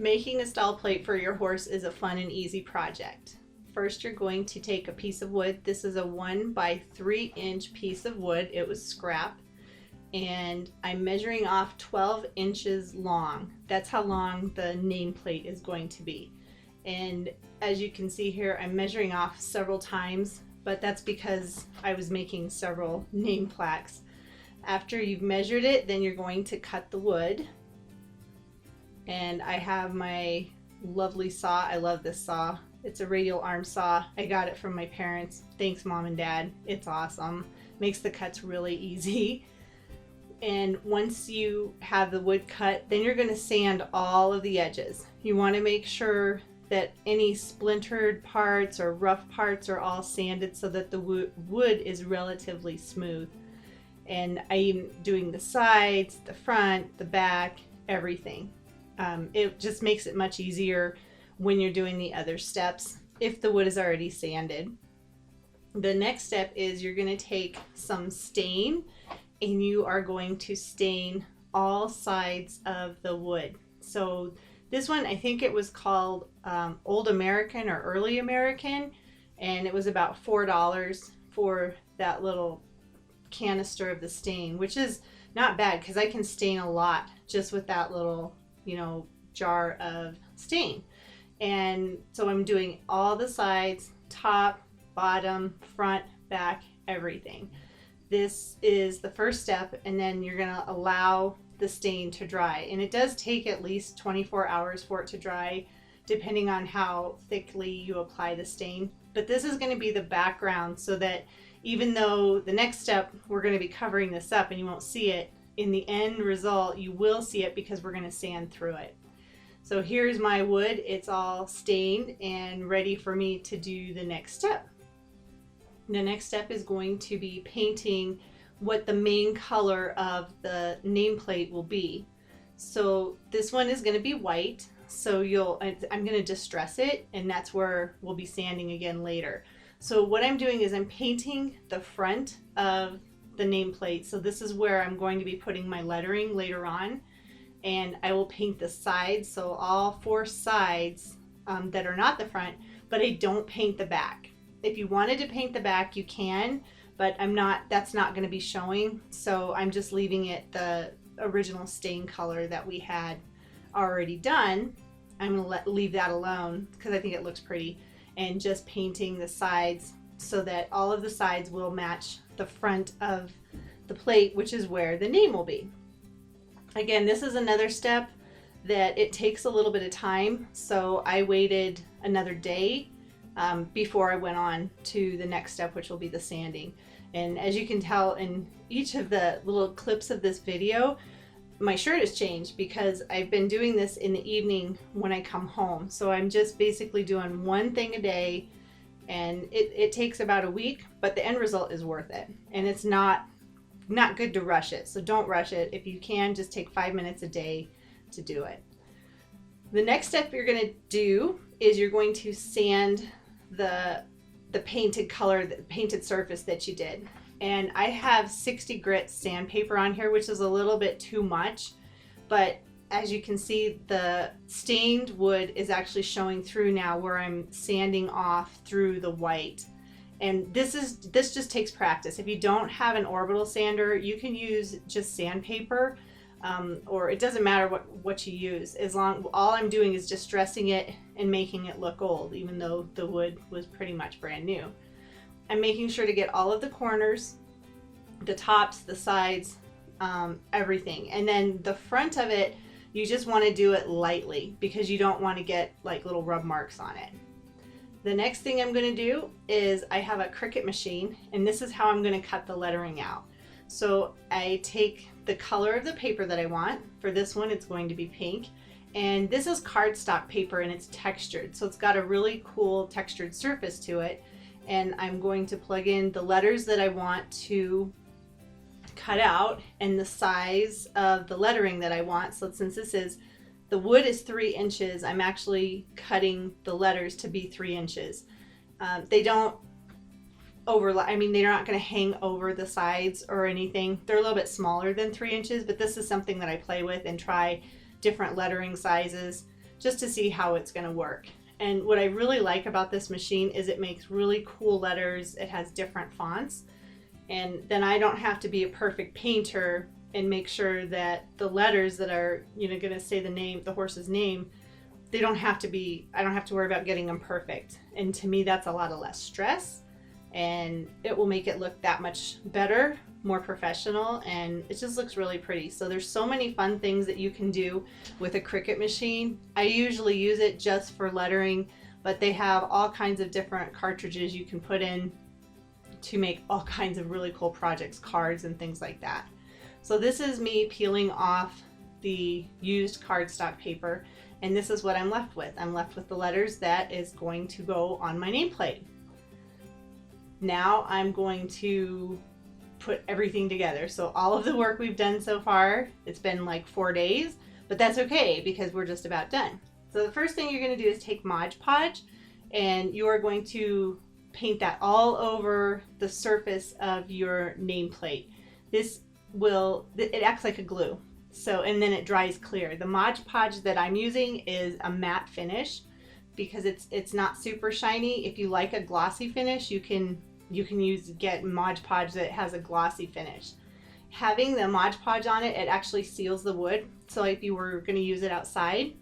Making a stall plate for your horse is a fun and easy project. First, you're going to take a piece of wood. This is a 1 by 3 inch piece of wood. It was scrap. And I'm measuring off 12 inches long. That's how long the nameplate is going to be. And as you can see here, I'm measuring off several times, but that's because I was making several name plaques. After you've measured it, then you're going to cut the wood. And I have my lovely saw. I love this saw. It's a radial arm saw. I got it from my parents. Thanks, Mom and Dad. It's awesome. Makes the cuts really easy. And once you have the wood cut, then you're going to sand all of the edges. You want to make sure that any splintered parts or rough parts are all sanded so that the wood is relatively smooth. And I'm doing the sides, the front, the back, everything. It just makes it much easier when you're doing the other steps if the wood is already sanded. The next step is you're going to take some stain and you are going to stain all sides of the wood. So this one, I think it was called Old American or Early American, and it was about $4 for that little canister of the stain, which is not bad because I can stain a lot just with that little, jar of stain. And so I'm doing all the sides, top, bottom, front, back, everything. This is the first step, and then you're going to allow the stain to dry. And it does take at least 24 hours for it to dry, depending on how thickly you apply the stain. But this is going to be the background so that even though the next step, we're going to be covering this up and you won't see it, in the end result, you will see it because we're going to sand through it. So here's my wood. It's all stained and ready for me to do the next step. The next step is going to be painting what the main color of the nameplate will be. So this one is going to be white. So I'm going to distress it, and that's where we'll be sanding again later. So what I'm doing is I'm painting the front of the nameplate. So this is where I'm going to be putting my lettering later on. And I will paint the sides, so all 4 sides that are not the front, but I don't paint the back. If you wanted to paint the back, you can, but that's not going to be showing. So I'm just leaving it the original stain color that we had already done. I'm going to leave that alone because I think it looks pretty, and just painting the sides so that all of the sides will match the front of the plate, which is where the name will be. Again, this is another step that it takes a little bit of time, so I waited another day before I went on to the next step, which will be the sanding. And as you can tell in each of the little clips of this video, my shirt has changed because I've been doing this in the evening when I come home. So I'm just basically doing one thing a day, and it takes about a week, but the end result is worth it. And it's not good to rush it, so don't rush it. If you can, just take 5 minutes a day to do it. The next step you're going to do is you're going to sand the painted color, the painted surface that you did. And I have 60 grit sandpaper on here, which is a little bit too much, but as you can see, the stained wood is actually showing through now where I'm sanding off through the white. And this just takes practice. If you don't have an orbital sander, you can use just sandpaper, or it doesn't matter what you use. All I'm doing is just stressing it and making it look old, even though the wood was pretty much brand new. I'm making sure to get all of the corners, the tops, the sides, everything. And then the front of it, you just want to do it lightly because you don't want to get like little rub marks on it. The next thing I'm going to do is I have a Cricut machine, and this is how I'm going to cut the lettering out. So I take the color of the paper that I want. For this one, it's going to be pink. And this is cardstock paper, and it's textured. So it's got a really cool textured surface to it. And I'm going to plug in the letters that I want to cut out and the size of the lettering that I want. So since the wood is 3 inches, I'm actually cutting the letters to be 3 inches. They don't overlap. I mean, they're not going to hang over the sides or anything. They're a little bit smaller than 3 inches, but this is something that I play with and try different lettering sizes just to see how it's going to work. And what I really like about this machine is it makes really cool letters. It has different fonts, and then I don't have to be a perfect painter and make sure that the letters that are, you know, going to say the horse's name, I don't have to worry about getting them perfect. And to me, that's a lot of less stress, and it will make it look that much better, more professional, and it just looks really pretty. So there's so many fun things that you can do with a Cricut machine. I usually use it just for lettering, but they have all kinds of different cartridges you can put in to make all kinds of really cool projects, cards and things like that. So this is me peeling off the used cardstock paper, and this is what I'm left with. I'm left with the letters that is going to go on my nameplate. Now I'm going to put everything together. So all of the work we've done so far, it's been like 4 days, but that's okay because we're just about done. So the first thing you're going to do is take Mod Podge, and you are going to paint that all over the surface of your nameplate. It acts like a glue. So, and then it dries clear. The Mod Podge that I'm using is a matte finish because it's not super shiny. If you like a glossy finish, you can get Mod Podge that has a glossy finish. Having the Mod Podge on it, it actually seals the wood. So if you were going to use it outside,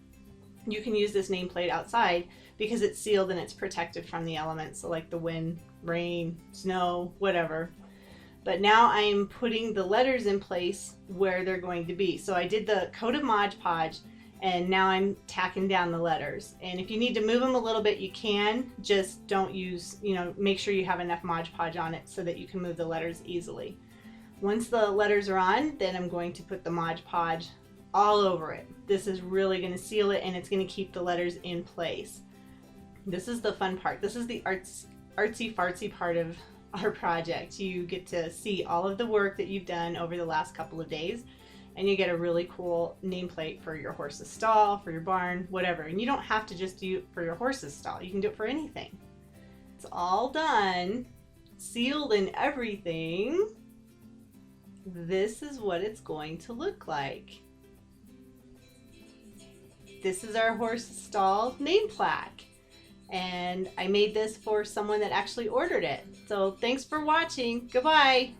you can use this nameplate outside because it's sealed and it's protected from the elements. So like the wind, rain, snow, whatever. But now I'm putting the letters in place where they're going to be. So I did the coat of Mod Podge, and now I'm tacking down the letters. And if you need to move them a little bit, you can. Just don't use, make sure you have enough Mod Podge on it so that you can move the letters easily. Once the letters are on, then I'm going to put the Mod Podge all over it. This is really going to seal it, and it's going to keep the letters in place. This is the fun part. This is the artsy fartsy part of our project. You get to see all of the work that you've done over the last couple of days, and you get a really cool nameplate for your horse's stall, for your barn, whatever. And you don't have to just do it for your horse's stall. You can do it for anything. It's all done, sealed and everything. This is what it's going to look like. This is our horse's stall name plaque. And I made this for someone that actually ordered it. So thanks for watching. Goodbye.